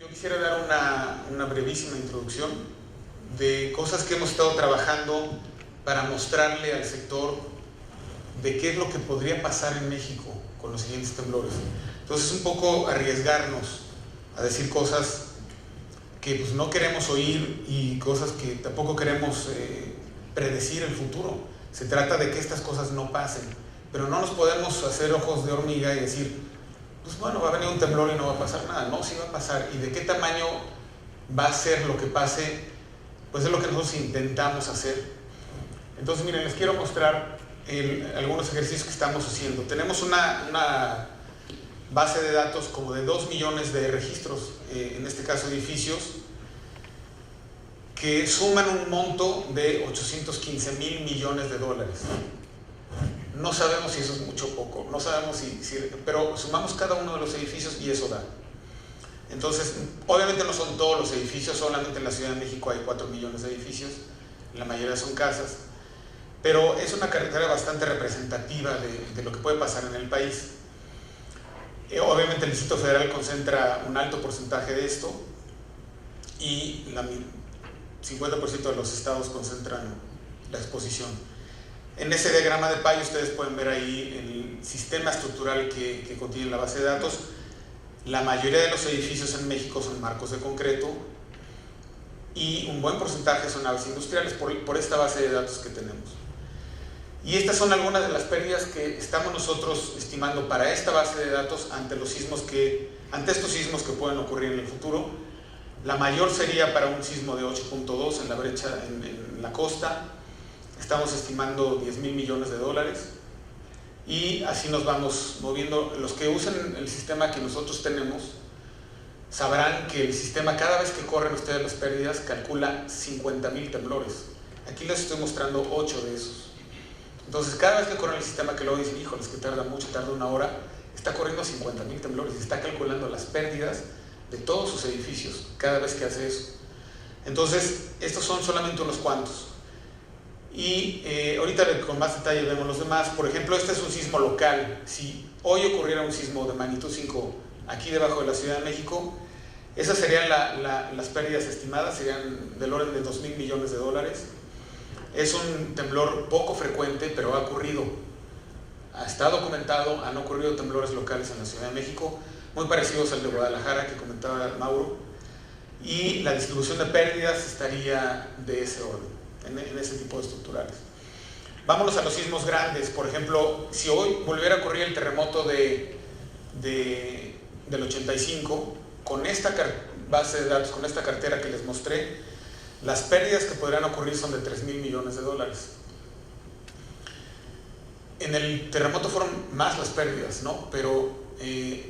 Yo quisiera dar una brevísima introducción de cosas que hemos estado trabajando para mostrarle al sector de qué es lo que podría pasar en México con los siguientes temblores. Entonces, un poco arriesgarnos a decir cosas que pues, no queremos oír y cosas que tampoco queremos predecir el futuro. Se trata de que estas cosas no pasen, pero no nos podemos hacer ojos de hormiga y decir, pues bueno, va a venir un temblor y no va a pasar nada. No, sí va a pasar. ¿Y de qué tamaño va a ser lo que pase? Pues es lo que nosotros intentamos hacer. Entonces, miren, les quiero mostrar algunos ejercicios que estamos haciendo. Tenemos una base de datos como de 2 millones de registros, en este caso edificios, que suman un monto de 815,000 millones de dólares. No sabemos si eso es mucho o poco, no sabemos pero sumamos cada uno de los edificios y eso da. Entonces, obviamente no son todos los edificios, solamente en la Ciudad de México hay 4 millones de edificios, la mayoría son casas, pero es una cartera bastante representativa de lo que puede pasar en el país. Obviamente el Distrito Federal concentra un alto porcentaje de esto y el 50% de los estados concentran la exposición. En ese diagrama de pie ustedes pueden ver ahí el sistema estructural que contiene la base de datos. La mayoría de los edificios en México son marcos de concreto y un buen porcentaje son naves industriales por esta base de datos que tenemos. Y estas son algunas de las pérdidas que estamos nosotros estimando para esta base de datos ante estos sismos que pueden ocurrir en el futuro. La mayor sería para un sismo de 8.2 en la brecha en la costa. Estamos estimando 10,000 millones de dólares y así nos vamos moviendo. Los que usan el sistema que nosotros tenemos sabrán que el sistema, cada vez que corren ustedes las pérdidas, calcula 50,000 temblores. Aquí les estoy mostrando 8 de esos. Entonces, cada vez que corre el sistema, que luego dicen, híjoles, que tarda mucho, tarda una hora, está corriendo 50,000 temblores y está calculando las pérdidas de todos sus edificios cada vez que hace eso. Entonces, estos son solamente unos cuantos. Y ahorita con más detalle vemos los demás. Por ejemplo, este es un sismo local. Si hoy ocurriera un sismo de magnitud 5 aquí debajo de la Ciudad de México, esas serían las pérdidas estimadas, serían del orden de 2,000 millones de dólares. Es un temblor poco frecuente, pero ha ocurrido. Está documentado, han ocurrido temblores locales en la Ciudad de México, muy parecidos al de Guadalajara que comentaba Mauro, y la distribución de pérdidas estaría de ese orden, en ese tipo de estructurales. Vámonos a los sismos grandes. Por ejemplo, si hoy volviera a ocurrir el terremoto del 85, con esta base de datos, con esta cartera que les mostré, las pérdidas que podrían ocurrir son de 3,000 millones de dólares. En el terremoto fueron más las pérdidas, ¿no? Pero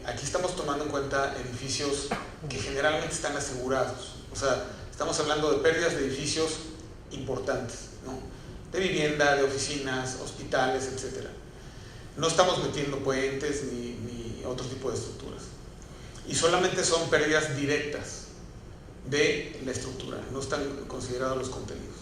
aquí estamos tomando en cuenta edificios que generalmente están asegurados. O sea, estamos hablando de pérdidas de edificios importantes, ¿no? De vivienda, de oficinas, hospitales, etc. No estamos metiendo puentes ni otro tipo de estructuras. Y solamente son pérdidas directas de la estructura, no están considerados los contenidos.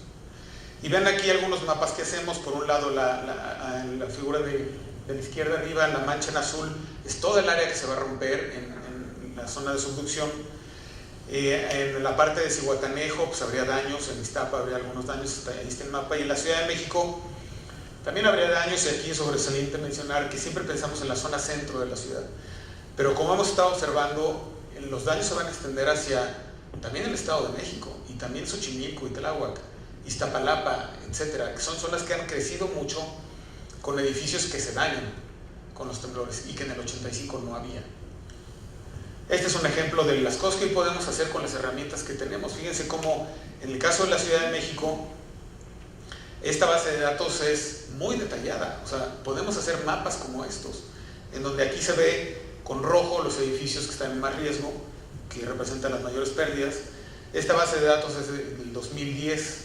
Y vean aquí algunos mapas que hacemos. Por un lado, la figura de la izquierda arriba, la mancha en azul, es todo el área que se va a romper en la zona de subducción. En la parte de Zihuatanejo pues habría daños, en Iztapa habría algunos daños, ahí está el mapa, y en la Ciudad de México también habría daños, y aquí es sobresaliente mencionar que siempre pensamos en la zona centro de la ciudad, pero como hemos estado observando, los daños se van a extender hacia también el Estado de México, y también Xochimilco, Tláhuac, Iztapalapa, etcétera, que son zonas que han crecido mucho con edificios que se dañan con los temblores y que en el 85 no había. Este es un ejemplo de las cosas que hoy podemos hacer con las herramientas que tenemos. Fíjense cómo en el caso de la Ciudad de México, esta base de datos es muy detallada. O sea, podemos hacer mapas como estos, en donde aquí se ve con rojo los edificios que están en más riesgo, que representan las mayores pérdidas. Esta base de datos es del 2010,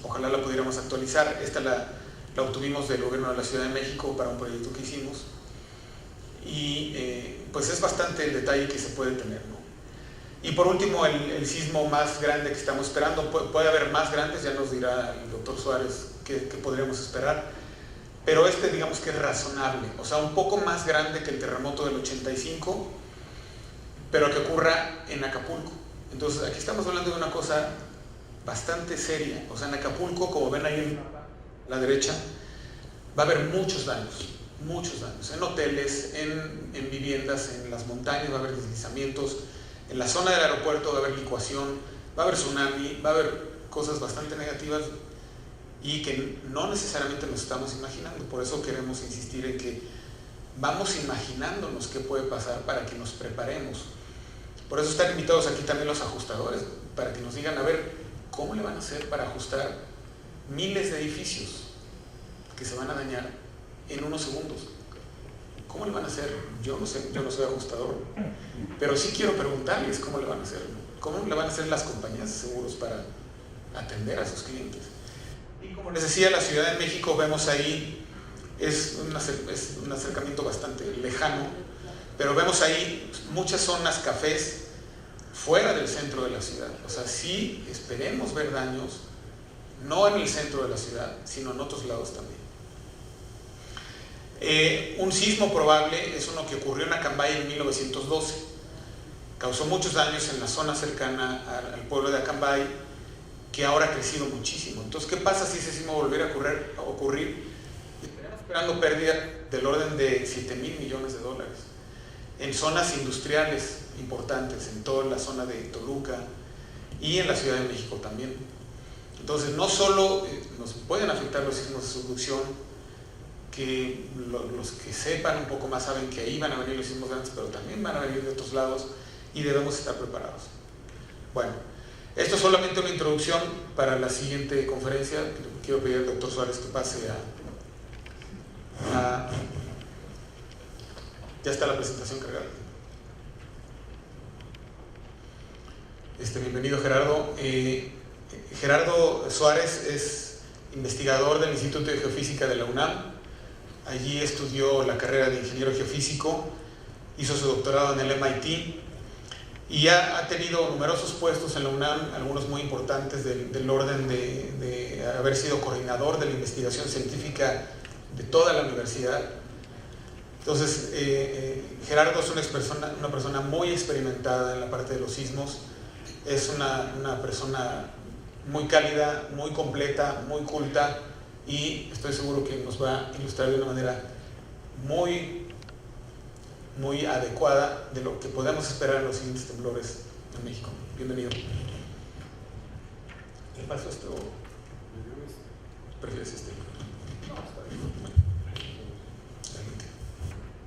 ojalá la pudiéramos actualizar. Esta la obtuvimos del gobierno de la Ciudad de México para un proyecto que hicimos, y pues es bastante el detalle que se puede tener, ¿no? Y por último, el sismo más grande que estamos esperando. Puede haber más grandes, ya nos dirá el doctor Suárez qué podríamos esperar, pero digamos que es razonable, o sea, un poco más grande que el terremoto del 85, pero que ocurra en Acapulco. Entonces aquí estamos hablando de una cosa bastante seria. O sea, en Acapulco, como ven ahí en la derecha, va a haber muchos daños, en hoteles, en viviendas, en las montañas va a haber deslizamientos, en la zona del aeropuerto va a haber licuación, va a haber tsunami, va a haber cosas bastante negativas y que no necesariamente nos estamos imaginando. Por eso queremos insistir en que vamos imaginándonos qué puede pasar para que nos preparemos. Por eso están invitados aquí también los ajustadores, para que nos digan, a ver, ¿cómo le van a hacer para ajustar miles de edificios que se van a dañar en unos segundos? ¿Cómo le van a hacer? Yo no sé, yo no soy ajustador, pero sí quiero preguntarles cómo le van a hacer. ¿Cómo le van a hacer las compañías de seguros para atender a sus clientes? Y como les decía, la Ciudad de México, vemos ahí, es un acercamiento bastante lejano, pero vemos ahí muchas zonas cafés fuera del centro de la ciudad. O sea, sí esperemos ver daños, no en el centro de la ciudad, sino en otros lados también. Un sismo probable es uno que ocurrió en Acambay en 1912. Causó muchos daños en la zona cercana al pueblo de Acambay, que ahora ha crecido muchísimo. Entonces, ¿qué pasa si ese sismo volviera a ocurrir? Estamos esperando pérdida del orden de $7,000 millones en zonas industriales importantes, en toda la zona de Toluca y en la Ciudad de México también. Entonces, no solo nos pueden afectar los sismos de subducción, que los que sepan un poco más saben que ahí van a venir los sismos grandes, pero también van a venir de otros lados y debemos estar preparados. Bueno, esto es solamente una introducción para la siguiente conferencia. Quiero pedir al doctor Suárez que pase ya está la presentación cargada. Bienvenido, Gerardo. Gerardo Suárez es investigador del Instituto de Geofísica de la UNAM. Allí estudió la carrera de ingeniero geofísico, hizo su doctorado en el MIT y ha tenido numerosos puestos en la UNAM, algunos muy importantes del orden de haber sido coordinador de la investigación científica de toda la universidad. Entonces, Gerardo es una persona muy experimentada en la parte de los sismos, es una persona muy cálida, muy completa, muy culta, y estoy seguro que nos va a ilustrar de una manera muy adecuada de lo que podemos esperar en los siguientes temblores en México. Bienvenido. ¿Qué pasó esto? ¿Prefieres este? No, está bien.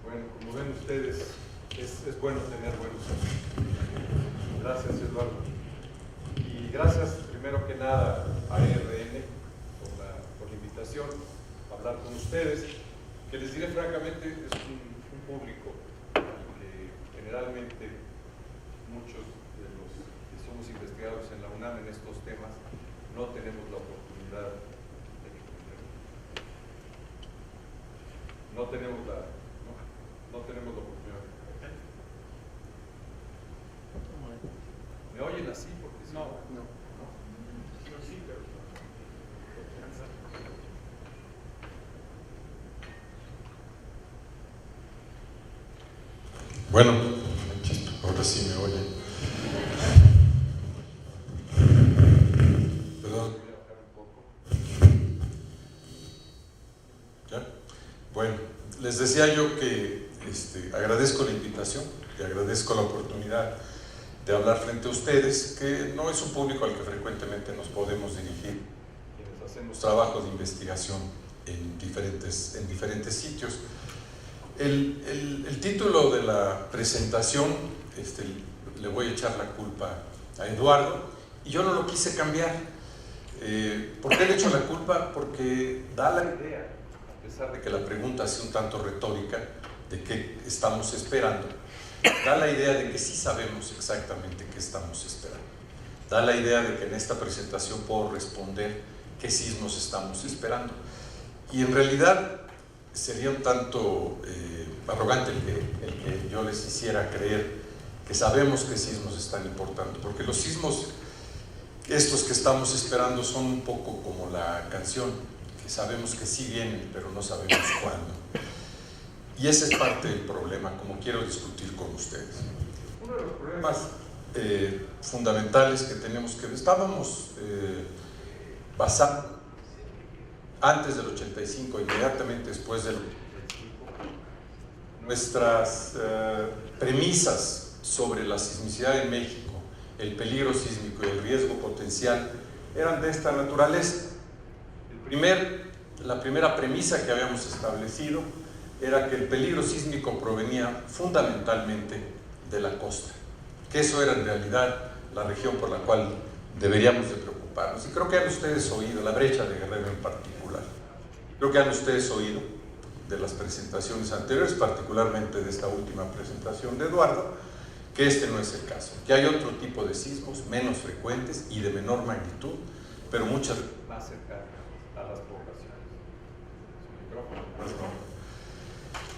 Bueno, como ven ustedes, es bueno tener buenos amigos. Gracias, Eduardo. Y gracias, primero que nada, a ERN por la invitación a hablar con ustedes, que les diré francamente, es un público que generalmente muchos de los que somos investigadores en la UNAM en estos temas no tenemos la oportunidad de conocer. No tenemos la oportunidad. ¿Me oyen así? Porque si no. Sí, pero bueno, ahora sí me oyen. Perdón. ¿Ya? Bueno, les decía yo que agradezco la invitación, que agradezco la oportunidad de hablar frente a ustedes, que no es un público al que frecuentemente nos podemos dirigir, quienes hacemos trabajos de investigación en diferentes sitios. El título de la presentación, le voy a echar la culpa a Eduardo, y yo no lo quise cambiar. ¿Por qué le echo la culpa? Porque da la idea, a pesar de que la pregunta sea un tanto retórica, de qué estamos esperando, da la idea de que sí sabemos exactamente qué estamos esperando. Da la idea de que en esta presentación puedo responder qué sismos estamos esperando. Y en realidad sería un tanto arrogante el que yo les hiciera creer que sabemos qué sismos están importando, porque los sismos estos que estamos esperando son un poco como la canción, que sabemos que sí vienen, pero no sabemos cuándo. Y ese es parte del problema, como quiero discutir con ustedes. Uno de los problemas fundamentales que tenemos que ver, estábamos basando antes del 85, inmediatamente después del 85, nuestras premisas sobre la sismicidad en México, el peligro sísmico y el riesgo potencial eran de esta naturaleza. La primera premisa que habíamos establecido era que el peligro sísmico provenía fundamentalmente de la costa, que eso era en realidad la región por la cual deberíamos de preocuparnos. Y creo que han ustedes oído, la brecha de Guerrero en particular, creo que han ustedes oído de las presentaciones anteriores, particularmente de esta última presentación de Eduardo, que este no es el caso, que hay otro tipo de sismos menos frecuentes y de menor magnitud, pero muchas más cercanas a las poblaciones.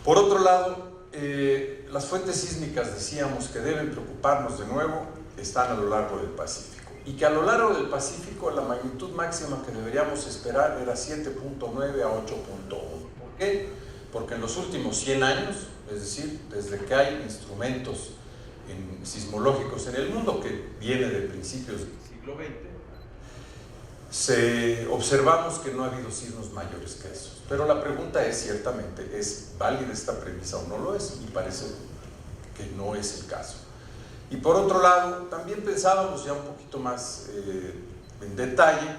Por otro lado, las fuentes sísmicas, decíamos, que deben preocuparnos de nuevo, están a lo largo del Pacífico, y que a lo largo del Pacífico la magnitud máxima que deberíamos esperar era 7.9 a 8.1. ¿Por qué? Porque en los últimos 100 años, es decir, desde que hay instrumentos sismológicos en el mundo, que viene de principios del siglo XX, observamos que no ha habido sismos mayores que esos. Pero la pregunta es, ciertamente, ¿es válida esta premisa o no lo es? Y parece que no es el caso. Y por otro lado, también pensábamos ya un poquito más en detalle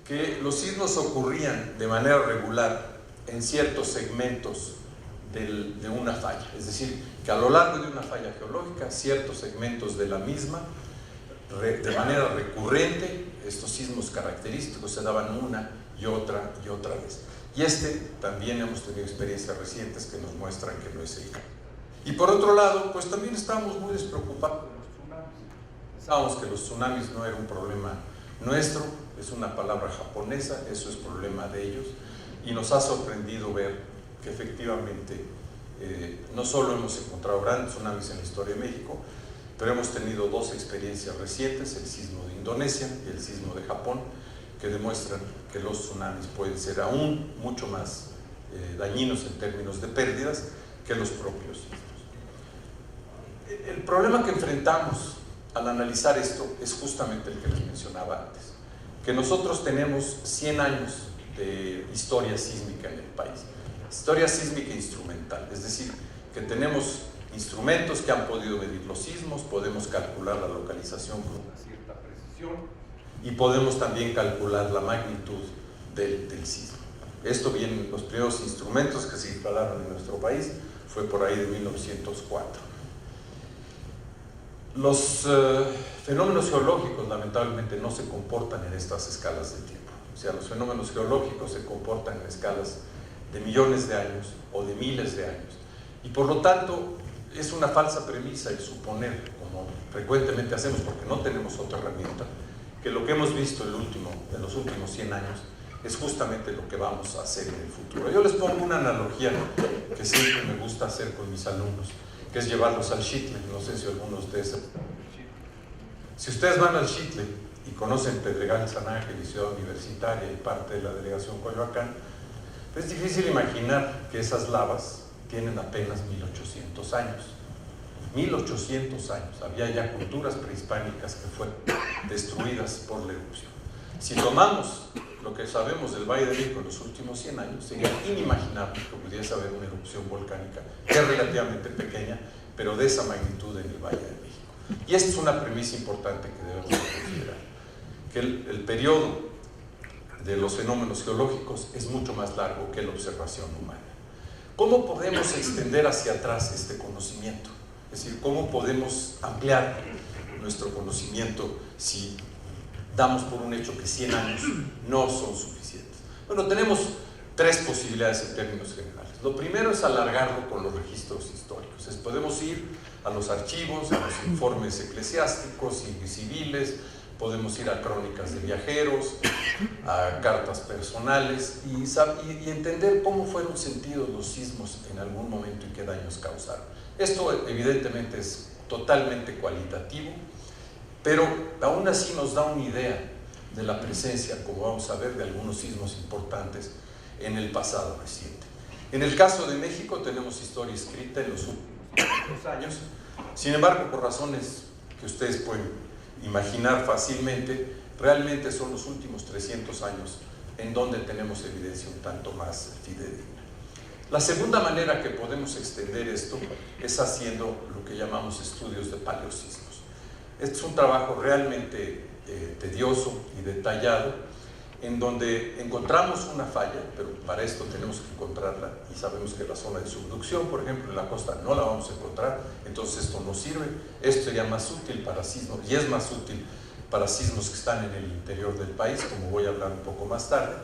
que los sismos ocurrían de manera regular en ciertos segmentos de una falla, es decir, que a lo largo de una falla geológica, ciertos segmentos de la misma, de manera recurrente, estos sismos característicos se daban una y otra vez. Y también hemos tenido experiencias recientes que nos muestran que no es el caso. Y por otro lado, pues también estábamos muy despreocupados de los tsunamis. Pensábamos que los tsunamis no era un problema nuestro, es una palabra japonesa, eso es problema de ellos, y nos ha sorprendido ver que efectivamente no solo hemos encontrado grandes tsunamis en la historia de México, pero hemos tenido dos experiencias recientes, el sismo de Indonesia y el sismo de Japón, que demuestran que los tsunamis pueden ser aún mucho más dañinos en términos de pérdidas que los propios sismos. El problema que enfrentamos al analizar esto es justamente el que les mencionaba antes, que nosotros tenemos 100 años de historia sísmica en el país, historia sísmica instrumental, es decir, que tenemos instrumentos que han podido medir los sismos, podemos calcular la localización con una cierta precisión y podemos también calcular la magnitud del sismo. Esto viene, los primeros instrumentos que se instalaron en nuestro país fue por ahí de 1904. Los fenómenos geológicos lamentablemente no se comportan en estas escalas de tiempo. O sea, los fenómenos geológicos se comportan en escalas de millones de años o de miles de años. Y por lo tanto, es una falsa premisa el suponer, como frecuentemente hacemos porque no tenemos otra herramienta, que lo que hemos visto en los últimos 100 años es justamente lo que vamos a hacer en el futuro. Yo les pongo una analogía que siempre me gusta hacer con mis alumnos, que es llevarlos al Xitle. No sé si algunos de ustedes... Si ustedes van al Xitle y conocen Pedregal, San Ángel y Ciudad Universitaria y parte de la delegación Coyoacán, es difícil imaginar que esas lavas tienen apenas 1800 años. 1800 años. Había ya culturas prehispánicas que fueron destruidas por la erupción. Si tomamos lo que sabemos del Valle de México en los últimos 100 años, sería inimaginable que pudiese haber una erupción volcánica, que es relativamente pequeña, pero de esa magnitud en el Valle de México. Y esta es una premisa importante que debemos considerar, que el periodo de los fenómenos geológicos es mucho más largo que la observación humana. ¿Cómo podemos extender hacia atrás este conocimiento? Es decir, ¿cómo podemos ampliar nuestro conocimiento si damos por un hecho que 100 años no son suficientes? Bueno, tenemos tres posibilidades en términos generales. Lo primero es alargarlo con los registros históricos. Podemos ir a los archivos, a los informes eclesiásticos y civiles, podemos ir a crónicas de viajeros, a cartas personales y entender cómo fueron sentidos los sismos en algún momento y qué daños causaron. Esto evidentemente es totalmente cualitativo, pero aún así nos da una idea de la presencia, como vamos a ver, de algunos sismos importantes en el pasado reciente. En el caso de México tenemos historia escrita en los últimos años, Sin embargo, por razones que ustedes pueden imaginar fácilmente, realmente son los últimos 300 años en donde tenemos evidencia un tanto más fidedigna. La segunda manera que podemos extender esto es haciendo lo que llamamos estudios de paleosismos. Este es un trabajo realmente tedioso y detallado, en donde encontramos una falla, pero para esto tenemos que encontrarla, y sabemos que la zona de subducción, por ejemplo, en la costa no la vamos a encontrar, entonces esto no sirve. Esto sería más útil para sismos, y es más útil para sismos que están en el interior del país, como voy a hablar un poco más tarde.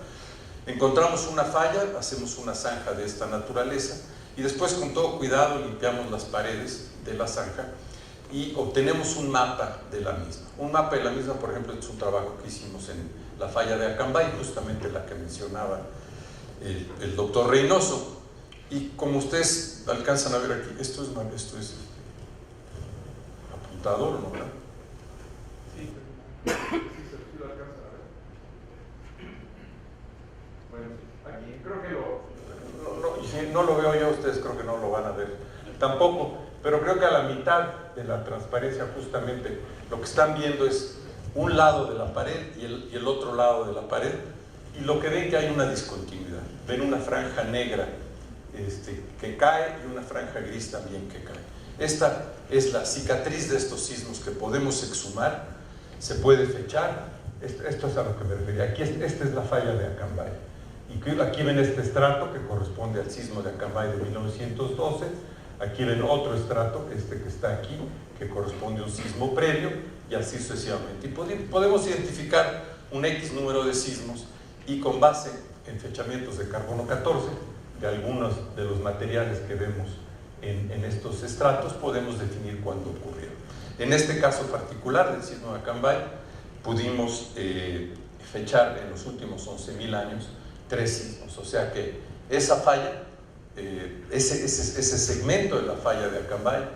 Encontramos una falla, hacemos una zanja de esta naturaleza, y después con todo cuidado limpiamos las paredes de la zanja y obtenemos un mapa de la misma. Un mapa de la misma, por ejemplo, es un trabajo que hicimos en la falla de Acambay, justamente la que mencionaba el doctor Reynoso. Y como ustedes alcanzan a ver aquí, esto es apuntador, ¿no? Sí, sí lo alcanzan a ver. Bueno, aquí creo que si no lo veo yo, ustedes creo que no lo van a ver tampoco, pero creo que a la mitad de la transparencia justamente lo que están viendo es un lado de la pared y el otro lado de la pared, y lo que ven que hay una discontinuidad. Ven una franja negra que cae y una franja gris también que cae. Esta es la cicatriz de estos sismos que podemos exhumar, se puede fechar. Esto es a lo que me refería. Aquí esta es la falla de Acambay, y aquí ven este estrato que corresponde al sismo de Acambay de 1912. Aquí ven otro estrato, que está aquí, que corresponde a un sismo previo, y así sucesivamente. Y podemos identificar un X número de sismos, y con base en fechamientos de carbono 14, de algunos de los materiales que vemos en estos estratos, podemos definir cuándo ocurrieron. En este caso particular del sismo de Acambay, pudimos fechar en los últimos 11.000 años 3 sismos, o sea que esa falla, ese segmento de la falla de Acambay,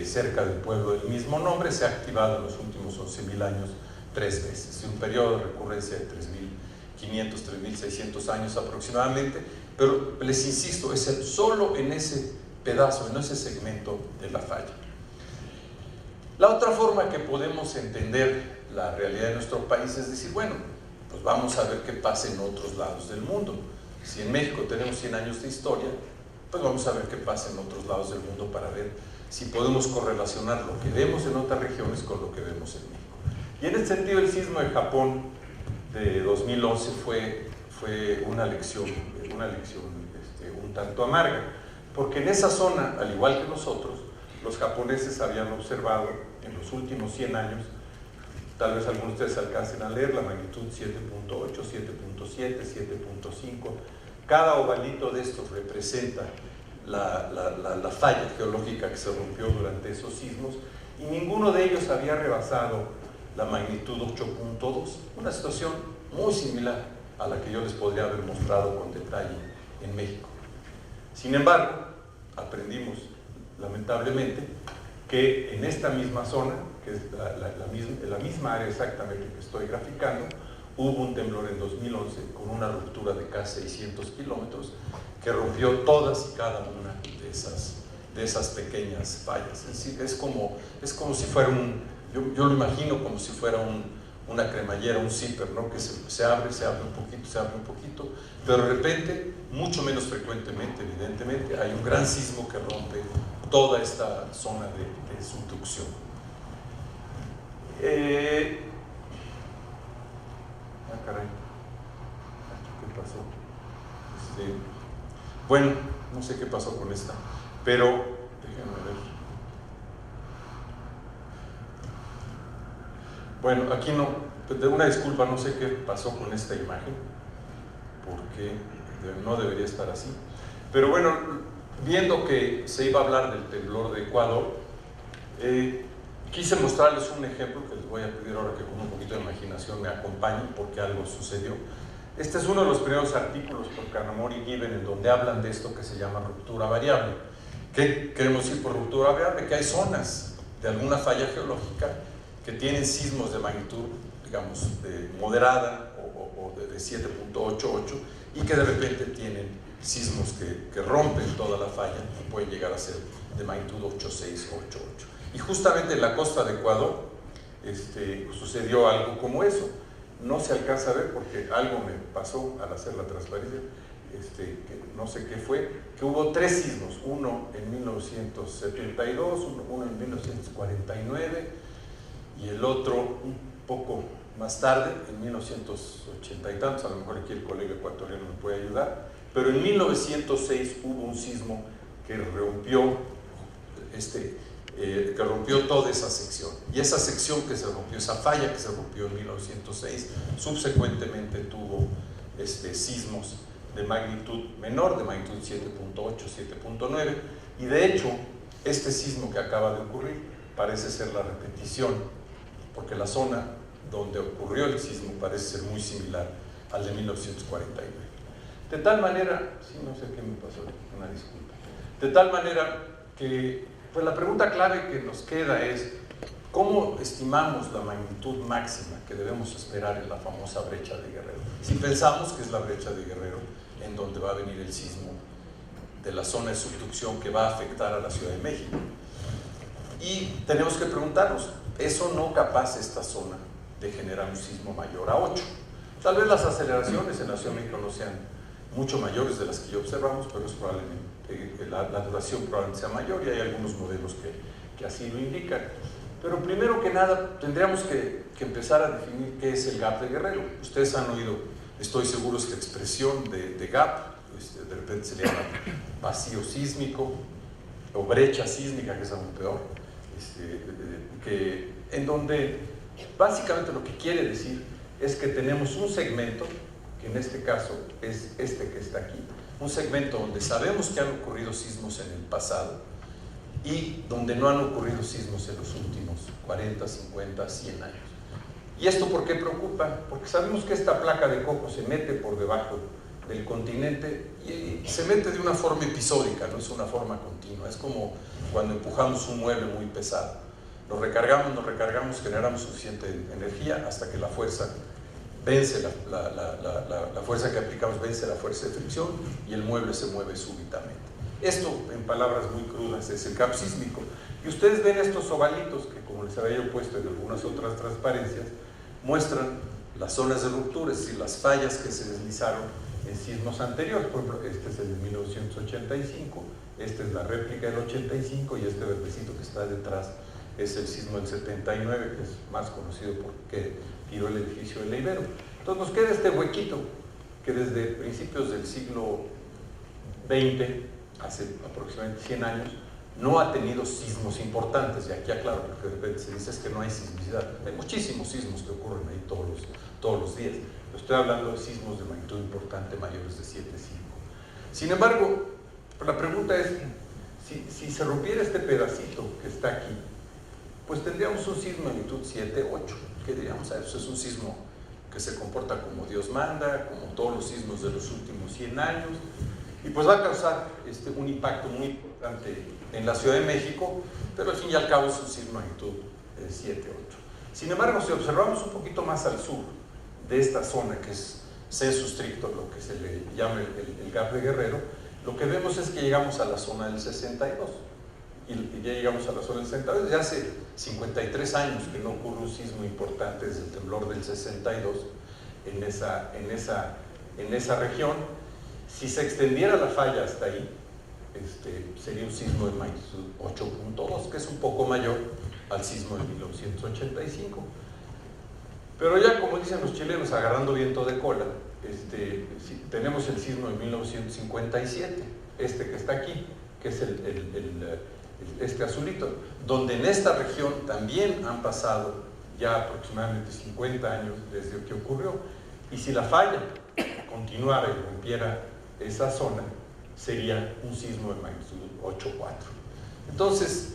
cerca del pueblo del mismo nombre, se ha activado en los últimos 11.000 años 3 veces, en un periodo de recurrencia de 3.500, 3.600 años aproximadamente, pero les insisto, es solo en ese pedazo, en ese segmento de la falla. La otra forma que podemos entender la realidad de nuestro país es decir, bueno, pues vamos a ver qué pasa en otros lados del mundo. Si en México tenemos 100 años de historia, pues vamos a ver qué pasa en otros lados del mundo para ver si podemos correlacionar lo que vemos en otras regiones con lo que vemos en México. Y en este sentido, el sismo de Japón de 2011 fue una lección un tanto amarga, porque en esa zona, al igual que nosotros, los japoneses habían observado en los últimos 100 años, tal vez algunos de ustedes alcancen a leer, la magnitud 7.8, 7.7, 7.5. Cada ovalito de estos representa la falla geológica que se rompió durante esos sismos, y ninguno de ellos había rebasado la magnitud 8.2, una situación muy similar a la que yo les podría haber mostrado con detalle en México. Sin embargo, aprendimos lamentablemente que en esta misma zona, que es la misma área exactamente que estoy graficando, hubo un temblor en 2011 con una ruptura de casi 600 kilómetros que rompió todas y cada una de esas pequeñas fallas. Es como si fuera yo lo imagino como si fuera una cremallera, un zipper, ¿no? Que se abre un poquito, pero de repente, mucho menos frecuentemente, evidentemente, hay un gran sismo que rompe toda esta zona de subducción. Caray, ¿qué pasó? Bueno, no sé qué pasó con esta, pero déjenme ver. Bueno, aquí no, una disculpa, no sé qué pasó con esta imagen, porque no debería estar así. Pero bueno, viendo que se iba a hablar del temblor de Ecuador, quise mostrarles un ejemplo que les voy a pedir ahora que con un poquito de imaginación me acompañen, porque algo sucedió. Este es uno de los primeros artículos por Kanamori y Given en donde hablan de esto que se llama ruptura variable. ¿Qué queremos decir por ruptura variable? Que hay zonas de alguna falla geológica que tienen sismos de magnitud, digamos, moderada o de 7.88, y que de repente tienen sismos que rompen toda la falla, pueden llegar a ser de magnitud 8.6 o 8.8. Y justamente en la costa de Ecuador sucedió algo como eso. No se alcanza a ver porque algo me pasó al hacer la transparencia, que no sé qué fue, que hubo 3 sismos, uno en 1972, uno en 1949 y el otro un poco más tarde, en 1980 y tantos, a lo mejor aquí el colega ecuatoriano me puede ayudar, pero en 1906 hubo un sismo que rompió toda esa sección. Y esa sección que se rompió, esa falla que se rompió en 1906, subsecuentemente tuvo sismos de magnitud menor, de magnitud 7.8, 7.9, y de hecho, este sismo que acaba de ocurrir parece ser la repetición, porque la zona donde ocurrió el sismo parece ser muy similar al de 1949. De tal manera, sí, no sé qué me pasó, una disculpa. De tal manera que, pues la pregunta clave que nos queda es, ¿cómo estimamos la magnitud máxima que debemos esperar en la famosa brecha de Guerrero? Si pensamos que es la brecha de Guerrero, en donde va a venir el sismo de la zona de subducción que va a afectar a la Ciudad de México. Y tenemos que preguntarnos, ¿eso no capaz esta zona de generar un sismo mayor a 8? Tal vez las aceleraciones en la Ciudad de México no sean mucho mayores de las que ya observamos, pero es probablemente, la duración probablemente sea mayor y hay algunos modelos que así lo indican. Pero primero que nada tendríamos que empezar a definir qué es el gap de Guerrero. Ustedes han oído, estoy seguro, esta expresión de gap, de repente se le llama vacío sísmico o brecha sísmica, que es aún peor, en donde básicamente lo que quiere decir es que tenemos un segmento, que en este caso es este que está aquí, un segmento donde sabemos que han ocurrido sismos en el pasado y donde no han ocurrido sismos en los últimos 40, 50, 100 años. ¿Y esto por qué preocupa? Porque sabemos que esta placa de coco se mete por debajo del continente y se mete de una forma episódica, no es una forma continua. Es como cuando empujamos un mueble muy pesado. Lo recargamos, generamos suficiente energía hasta que la fuerza vence, la fuerza que aplicamos vence la fuerza de fricción y el mueble se mueve súbitamente. Esto, en palabras muy crudas, es el gap sísmico. Y ustedes ven estos ovalitos que, como les había yo puesto en algunas otras transparencias, muestran las zonas de ruptura, es decir, las fallas que se deslizaron en sismos anteriores. Por ejemplo, este es el de 1985, esta es la réplica del 85 y este verdecito que está detrás es el sismo del 79, que es más conocido porque tiró el edificio de La Ibero. Entonces nos queda este huequito que desde principios del siglo XX, hace aproximadamente 100 años, no ha tenido sismos importantes. Y aquí aclaro, porque de repente se dice es que no hay sismicidad. Hay muchísimos sismos que ocurren ahí todos los días. Estoy hablando de sismos de magnitud importante mayores de 7.5. Sin embargo, la pregunta es, si se rompiera este pedacito que está aquí, pues tendríamos un sismo de magnitud 7.8. ¿Qué diríamos? Eso es un sismo que se comporta como Dios manda, como todos los sismos de los últimos 100 años, y pues va a causar un impacto muy importante en la Ciudad de México, pero al fin y al cabo es un sismo de magnitud 7.8. Sin embargo, si observamos un poquito más al sur de esta zona, que es sensu stricto, lo que se le llama el gap de Guerrero, lo que vemos es que llegamos a la zona del 62. Y ya llegamos a la zona del 62. Ya hace 53 años que no ocurre un sismo importante desde el temblor del 62 en esa región. Si se extendiera la falla hasta ahí, sería un sismo de magnitud 8.2, que es un poco mayor al sismo de 1985. Pero ya, como dicen los chilenos, agarrando viento de cola, tenemos el sismo de 1957, que está aquí, que es este azulito, donde en esta región también han pasado ya aproximadamente 50 años desde que ocurrió. Y si la falla continuara y rompiera esa zona, sería un sismo de magnitud 8.4. Entonces,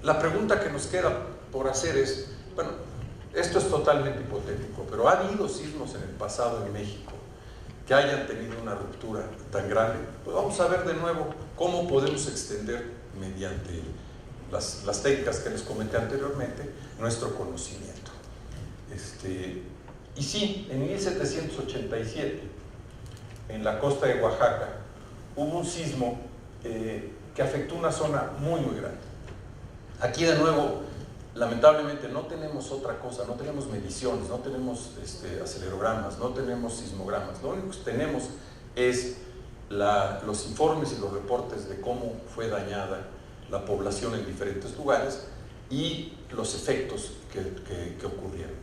la pregunta que nos queda por hacer es, bueno, esto es totalmente hipotético, pero ¿ha habido sismos en el pasado en México que hayan tenido una ruptura tan grande? Pues vamos a ver de nuevo cómo podemos extender, mediante las técnicas que les comenté anteriormente, nuestro conocimiento. Y sí, en 1787 en la costa de Oaxaca, hubo un sismo que afectó una zona muy, muy grande. Aquí de nuevo, lamentablemente no tenemos otra cosa, no tenemos mediciones, no tenemos acelerogramas, no tenemos sismogramas. Lo único que tenemos es los informes y los reportes de cómo fue dañada la población en diferentes lugares y los efectos que ocurrieron.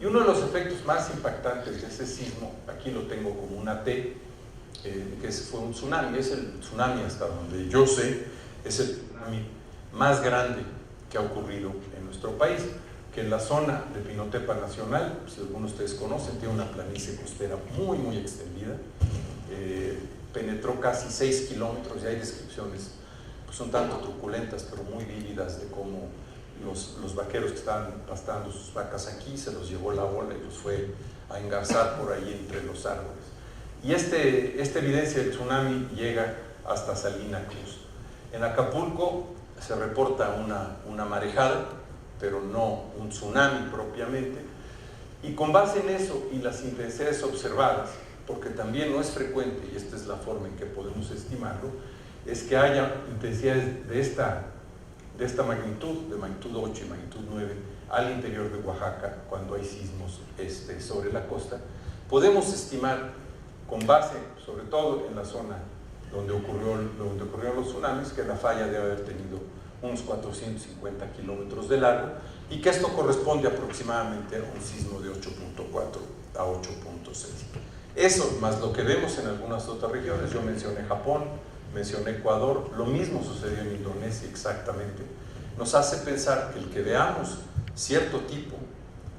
Y uno de los efectos más impactantes de ese sismo, aquí lo tengo como una T, que fue un tsunami. Es el tsunami, hasta donde yo sé, es el tsunami más grande que ha ocurrido en nuestro país, que en la zona de Pinotepa Nacional, si algunos de ustedes conocen, tiene una planicie costera muy, muy extendida, penetró casi 6 kilómetros, y hay descripciones pues un tanto truculentas, pero muy vívidas, de cómo los vaqueros que estaban pastando sus vacas aquí, se los llevó la ola y los fue a engarzar por ahí entre los árboles. Y esta evidencia del tsunami llega hasta Salina Cruz. En Acapulco se reporta una marejada, pero no un tsunami propiamente, y con base en eso y las intensidades observadas, porque también no es frecuente, y esta es la forma en que podemos estimarlo, es que haya intensidades de esta magnitud, de magnitud 8 y magnitud 9, al interior de Oaxaca, cuando hay sismos sobre la costa. Podemos estimar, con base sobre todo en la zona donde ocurrieron los tsunamis, que la falla debe haber tenido unos 450 kilómetros de largo, y que esto corresponde aproximadamente a un sismo de 8.4 a 8.6. Eso, más lo que vemos en algunas otras regiones, yo mencioné Japón, mencioné Ecuador, lo mismo sucedió en Indonesia exactamente, nos hace pensar que el que veamos cierto tipo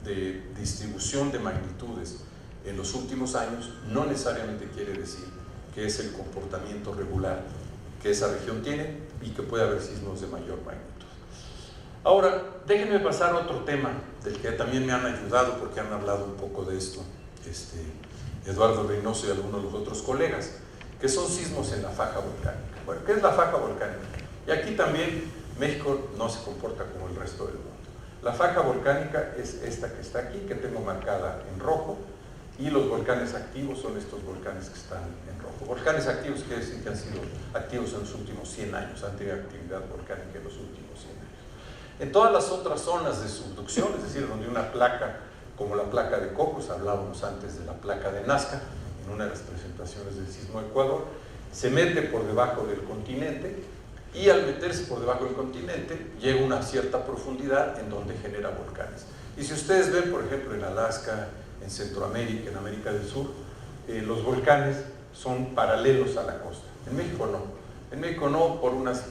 de distribución de magnitudes en los últimos años no necesariamente quiere decir que es el comportamiento regular que esa región tiene y que puede haber sismos de mayor magnitud. Ahora, déjenme pasar a otro tema del que también me han ayudado, porque han hablado un poco de esto Eduardo Reynoso y algunos de los otros colegas, que son sismos en la faja volcánica. Bueno, ¿qué es la faja volcánica? Y aquí también México no se comporta como el resto del mundo. La faja volcánica es esta que está aquí, que tengo marcada en rojo, y los volcanes activos son estos volcanes que están en rojo. Volcanes activos quiere decir que han sido activos en los últimos 100 años, han tenido actividad volcánica en los últimos 100 años. En todas las otras zonas de subducción, es decir, donde una placa, como la placa de Cocos, hablábamos antes de la placa de Nazca, en una de las presentaciones del sismo de Ecuador, se mete por debajo del continente, y al meterse por debajo del continente llega a una cierta profundidad en donde genera volcanes. Y si ustedes ven, por ejemplo, en Alaska, en Centroamérica, en América del Sur, los volcanes son paralelos a la costa. En México no. En México no, por unas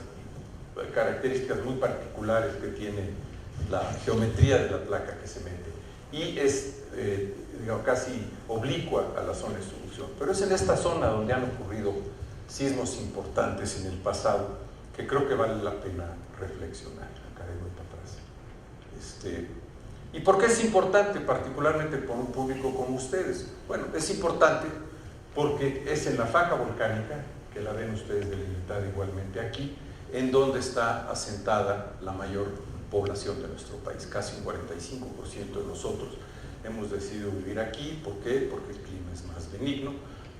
características muy particulares que tiene la geometría de la placa que se mete. Y es, digamos, casi oblicua a la zona de subducción. Pero es en esta zona donde han ocurrido sismos importantes en el pasado, que creo que vale la pena reflexionar. Acá de vuelta atrás. ¿Y por qué es importante, particularmente por un público como ustedes? Bueno, es importante porque es en la faja volcánica, que la ven ustedes delimitada igualmente aquí, en donde está asentada la mayor población de nuestro país. Casi un 45% de nosotros hemos decidido vivir aquí. ¿Por qué? Porque el clima es más benigno,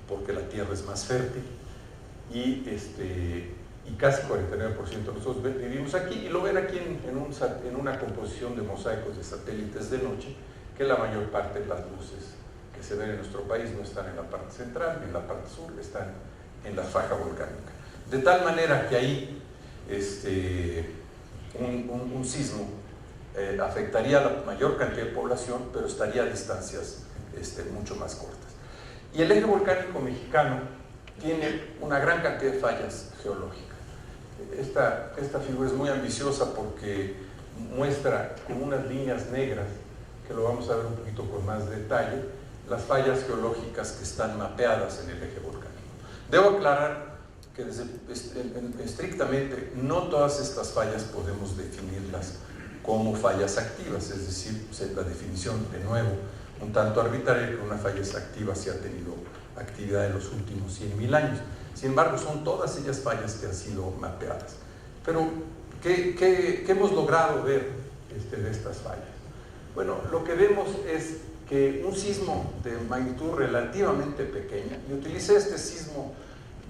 porque la tierra es más fértil, y casi 49% de nosotros vivimos aquí, y lo ven aquí en una composición de mosaicos de satélites de noche, que la mayor parte de las luces que se ven en nuestro país no están en la parte central ni en la parte sur, están en la faja volcánica. De tal manera que ahí un sismo afectaría a la mayor cantidad de población, pero estaría a distancias mucho más cortas. Y el eje volcánico mexicano tiene una gran cantidad de fallas geológicas. Esta figura es muy ambiciosa porque muestra con unas líneas negras, que lo vamos a ver un poquito con más detalle, las fallas geológicas que están mapeadas en el eje volcánico. Debo aclarar que estrictamente no todas estas fallas podemos definirlas como fallas activas, es decir, la definición, de nuevo, un tanto arbitraria, que una falla es activa si ha tenido actividad en los últimos 100.000 años. Sin embargo, son todas ellas fallas que han sido mapeadas. Pero, ¿qué hemos logrado ver de estas fallas? Bueno, lo que vemos es que un sismo de magnitud relativamente pequeña, y utilicé este sismo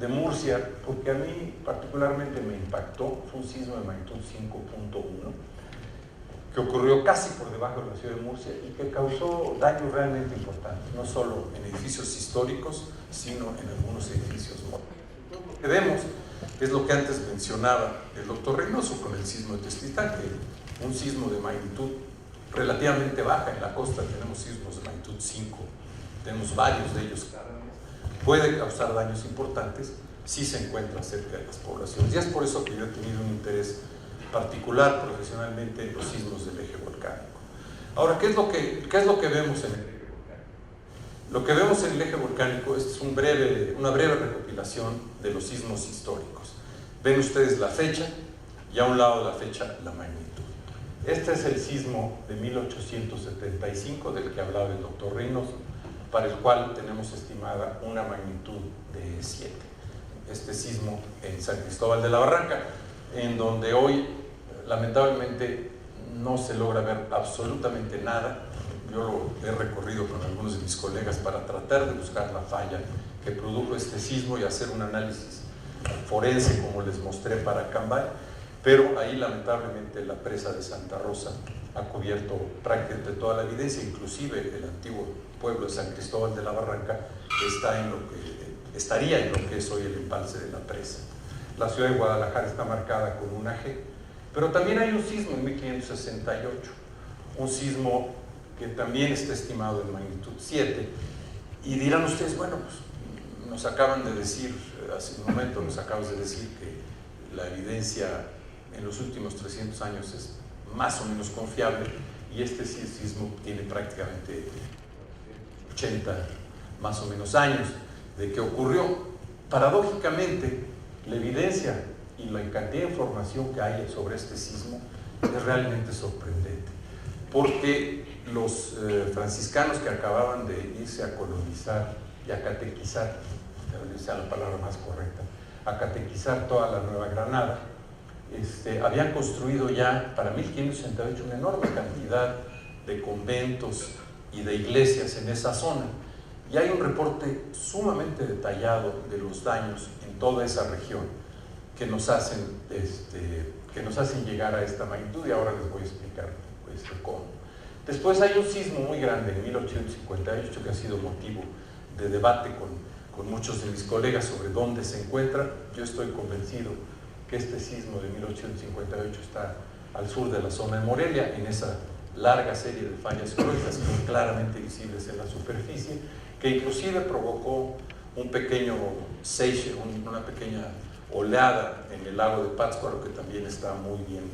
de Murcia porque a mí particularmente me impactó, fue un sismo de magnitud 5.1, que ocurrió casi por debajo de la ciudad de Murcia y que causó daños realmente importantes, no solo en edificios históricos, sino en algunos edificios modernos. Lo que vemos es lo que antes mencionaba el doctor Reynoso con el sismo de Teztitlán, que un sismo de magnitud relativamente baja en la costa, tenemos sismos de magnitud 5, tenemos varios de ellos cada mes, puede causar daños importantes si se encuentra cerca de las poblaciones. Y es por eso que yo he tenido un interés particular profesionalmente en los sismos del eje volcánico. Ahora, ¿qué es lo que vemos en el eje volcánico? Lo que vemos en el eje volcánico es una breve recopilación de los sismos históricos. Ven ustedes la fecha y a un lado de la fecha la magnitud. Este es el sismo de 1875 del que hablaba el doctor Reynoso, para el cual tenemos estimada una magnitud de 7. Este sismo en San Cristóbal de la Barranca, en donde hoy lamentablemente no se logra ver absolutamente nada. Yo lo he recorrido con algunos de mis colegas para tratar de buscar la falla que produjo este sismo y hacer un análisis forense como les mostré para Acambay, pero ahí lamentablemente la presa de Santa Rosa ha cubierto prácticamente toda la evidencia, inclusive el antiguo pueblo de San Cristóbal de la Barranca estaría en lo que es hoy el embalse de la presa. La ciudad de Guadalajara está marcada con una G, pero también hay un sismo en 1568, un sismo que también está estimado en magnitud 7, y dirán ustedes, bueno, pues nos acaban de decir, hace un momento nos acabas de decir que la evidencia en los últimos 300 años es más o menos confiable, y este sismo tiene prácticamente 80 más o menos años de que ocurrió. Paradójicamente, la evidencia y la cantidad de información que hay sobre este sismo es realmente sorprendente, porque los franciscanos que acababan de irse a colonizar y a catequizar, tal vez sea la palabra más correcta, a catequizar toda la Nueva Granada, habían construido ya para 1568 una enorme cantidad de conventos y de iglesias en esa zona, y hay un reporte sumamente detallado de los daños en toda esa región que nos hacen llegar a esta magnitud, y ahora les voy a explicar cómo. Después hay un sismo muy grande en 1858 que ha sido motivo de debate con muchos de mis colegas sobre dónde se encuentra. Yo estoy convencido que este sismo de 1858 está al sur de la zona de Morelia, en esa larga serie de fallas cruentas claramente visibles en la superficie, que inclusive provocó un pequeño seiche, una pequeña oleada en el lago de Pátzcuaro, que también está muy bien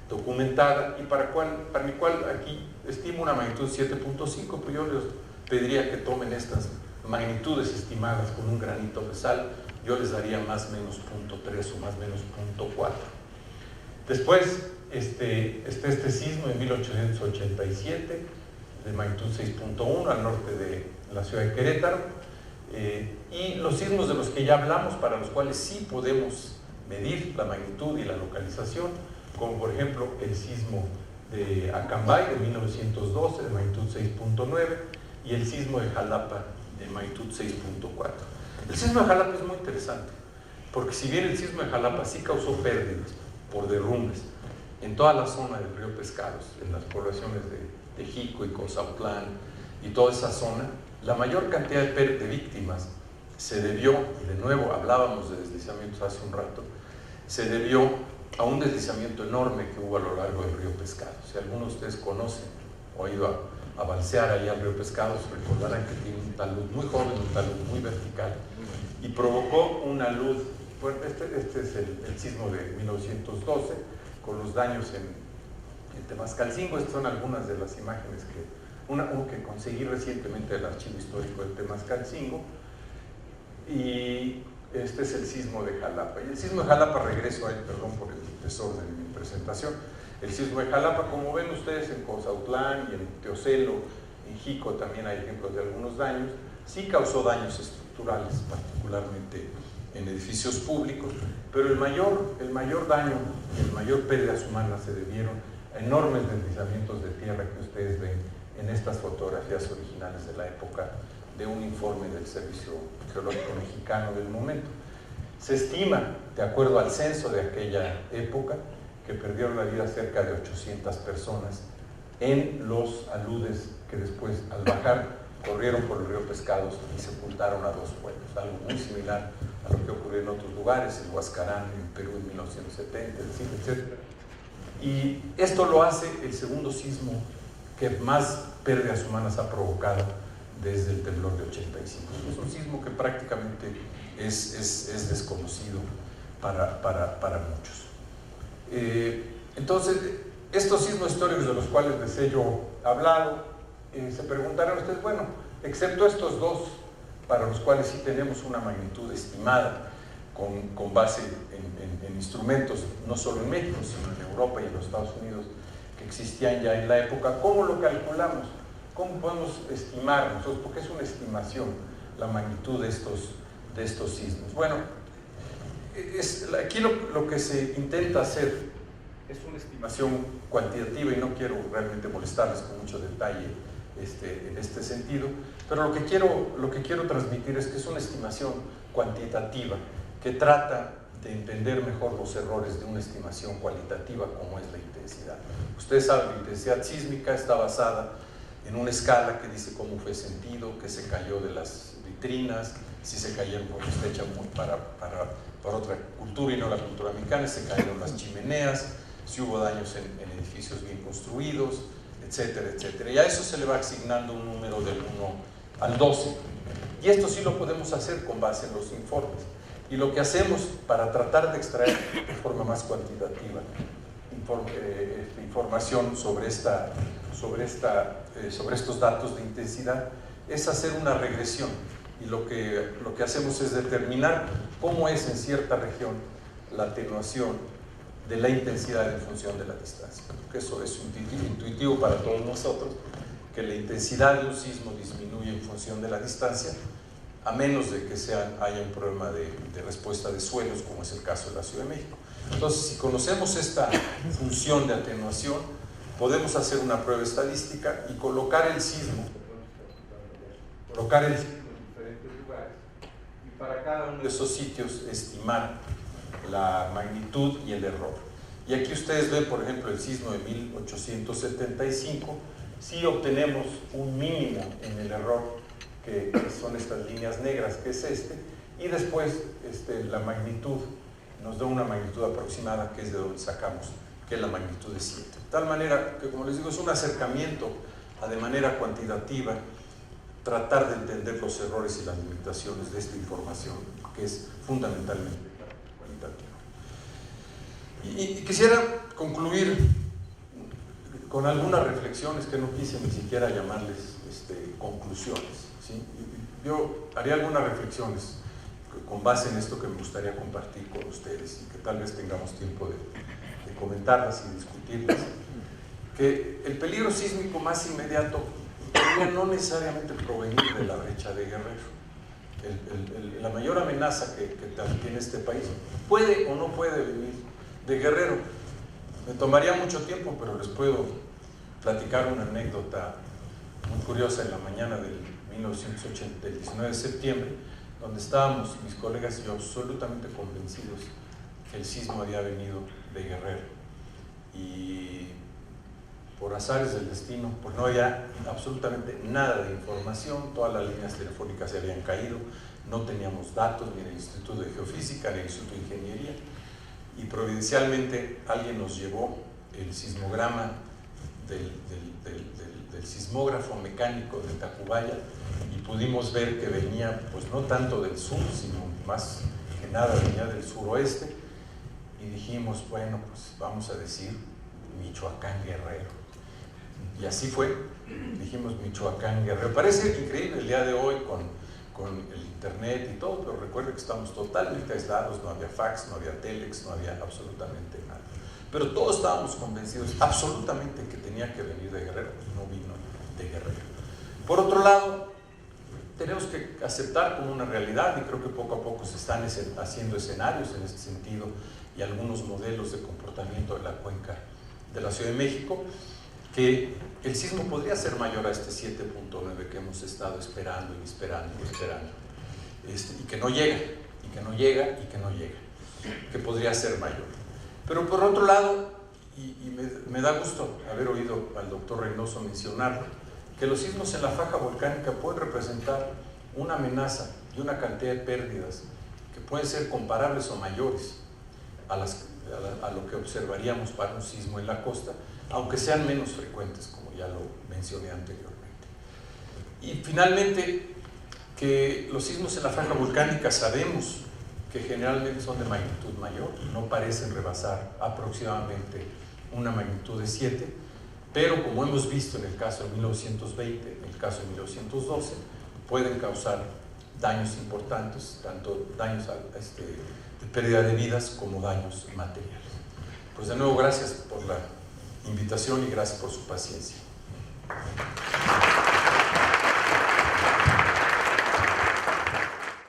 documentada, y para el cual aquí estimo una magnitud 7.5, pues yo les pediría que tomen estas magnitudes estimadas con un granito de sal. Yo les daría más o menos 0.3 o más o menos 0.4. Después este sismo en 1887 de magnitud 6.1 al norte de la ciudad de Querétaro, y los sismos de los que ya hablamos, para los cuales sí podemos medir la magnitud y la localización, como por ejemplo el sismo de Acambay de 1912 de magnitud 6.9 y el sismo de Jalapa de magnitud 6.4. El sismo de Jalapa es muy interesante, porque si bien el sismo de Jalapa sí causó pérdidas por derrumbes en toda la zona del río Pescados, en las poblaciones de Jico y Cozautlán y toda esa zona, la mayor cantidad de víctimas se debió, y de nuevo hablábamos de deslizamientos hace un rato, se debió a un deslizamiento enorme que hubo a lo largo del río Pescados. Si algunos de ustedes conocen o han ido a balsear ahí al río Pescados, recordarán que tiene un talud muy joven, un talud muy vertical, y provocó una luz. Bueno, este es el sismo de 1912, con los daños en Temascalcingo. Estas son algunas de las imágenes que conseguí recientemente del Archivo Histórico de Temascalcingo, y este es el sismo de Jalapa. Y el sismo de Jalapa, regreso a él, perdón por el desorden de mi presentación. El sismo de Jalapa, como ven ustedes en Cozautlán y en Teocelo, en Jico también hay ejemplos de algunos daños, sí causó daños estructurales, particularmente en edificios públicos, pero el mayor daño y el mayor pérdidas humanas se debieron a enormes deslizamientos de tierra que ustedes ven en estas fotografías originales de la época de un informe del Servicio Geológico Mexicano del momento. Se estima, de acuerdo al censo de aquella época, que perdieron la vida cerca de 800 personas en los aludes que después, al bajar, corrieron por el río Pescados y sepultaron a 2 pueblos, algo muy similar a lo que ocurrió en otros lugares, en Huascarán, en Perú en 1970, etc. Y esto lo hace el segundo sismo que más pérdidas humanas ha provocado desde el temblor de 85. Es un sismo que prácticamente es desconocido para muchos. Entonces, estos sismos históricos de los cuales les he yo hablado, se preguntarán ustedes, bueno, excepto estos 2, para los cuales sí tenemos una magnitud estimada con base en instrumentos, no solo en México, sino en Europa y en los Estados Unidos, que existían ya en la época, ¿cómo lo calculamos? ¿Cómo podemos estimar nosotros? Porque es una estimación la magnitud de estos sismos. Bueno, aquí lo que se intenta hacer es una estimación cuantitativa, y no quiero realmente molestarles con mucho detalle en este sentido, pero lo que quiero transmitir es que es una estimación cuantitativa que trata de entender mejor los errores de una estimación cualitativa como es la intensidad. Ustedes saben, la intensidad sísmica está basada en una escala que dice cómo fue sentido, que se cayó de las vitrinas, si se cayeron porque está hecha para otra cultura y no la cultura mexicana, se cayeron las chimeneas, si hubo daños en edificios bien construidos, etcétera, etcétera. Y a eso se le va asignando un número del 1 al 12. Y esto sí lo podemos hacer con base en los informes. Y lo que hacemos para tratar de extraer de forma más cuantitativa información sobre estos datos de intensidad es hacer una regresión. Y lo que hacemos es determinar cómo es en cierta región la atenuación de la intensidad en función de la distancia. Porque eso es intuitivo para todos nosotros, que la intensidad de un sismo disminuye en función de la distancia, a menos de que haya un problema de respuesta de suelos, como es el caso de la Ciudad de México. Entonces, si conocemos esta función de atenuación, podemos hacer una prueba estadística y colocar el sismo en diferentes lugares, y para cada uno de esos sitios estimar la magnitud y el error. Y aquí ustedes ven, por ejemplo, el sismo de 1875, si obtenemos un mínimo en el error, que son estas líneas negras, que es y después la magnitud nos da una magnitud aproximada, que es de donde sacamos, que es la magnitud de 7. De tal manera que, como les digo, es un acercamiento a, de manera cuantitativa, tratar de entender los errores y las limitaciones de esta información, que es fundamentalmente cualitativa. Y quisiera concluir con algunas reflexiones que no quise ni siquiera llamarles conclusiones, ¿sí? Yo haría algunas reflexiones con base en esto que me gustaría compartir con ustedes y que tal vez tengamos tiempo de comentarlas y discutirlas. Que el peligro sísmico más inmediato podría no necesariamente provenir de la brecha de Guerrero. La mayor amenaza que tiene este país puede o no puede venir de Guerrero. Me tomaría mucho tiempo, pero les puedo platicar una anécdota muy curiosa en la mañana del 19 de septiembre, donde estábamos mis colegas y yo absolutamente convencidos que el sismo había venido de Guerrero. Y por azares del destino, pues no había absolutamente nada de información, todas las líneas telefónicas se habían caído, no teníamos datos ni del Instituto de Geofísica ni del Instituto de Ingeniería, y providencialmente alguien nos llevó el sismograma del sismógrafo mecánico de Tacubaya y pudimos ver que venía, pues no tanto del sur, sino más que nada venía del suroeste, y dijimos, bueno, pues vamos a decir Michoacán Guerrero. Y así fue, dijimos Michoacán Guerrero. Parece increíble el día de hoy con el internet y todo, pero recuerden que estamos totalmente aislados, no había fax, no había telex, no había absolutamente nada. Pero todos estábamos convencidos absolutamente que tenía que venir de Guerrero, pues no vino de Guerrero. Por otro lado, tenemos que aceptar como una realidad, y creo que poco a poco se están haciendo escenarios en este sentido y algunos modelos de comportamiento de la cuenca de la Ciudad de México, que el sismo podría ser mayor a este 7.9 que hemos estado esperando y esperando y esperando, y que no llega, y que no llega, y que no llega, que podría ser mayor. Pero por otro lado, y me da gusto haber oído al doctor Reynoso mencionarlo, que los sismos en la faja volcánica pueden representar una amenaza y una cantidad de pérdidas que pueden ser comparables o mayores a lo que observaríamos para un sismo en la costa, aunque sean menos frecuentes, como ya lo mencioné anteriormente. Y finalmente, que los sismos en la franja volcánica sabemos que generalmente son de magnitud mayor, no parecen rebasar aproximadamente una magnitud de 7, pero como hemos visto en el caso de 1920, en el caso de 1912, pueden causar daños importantes, tanto daños de pérdida de vidas como daños materiales. Pues de nuevo, gracias por la invitación y gracias por su paciencia.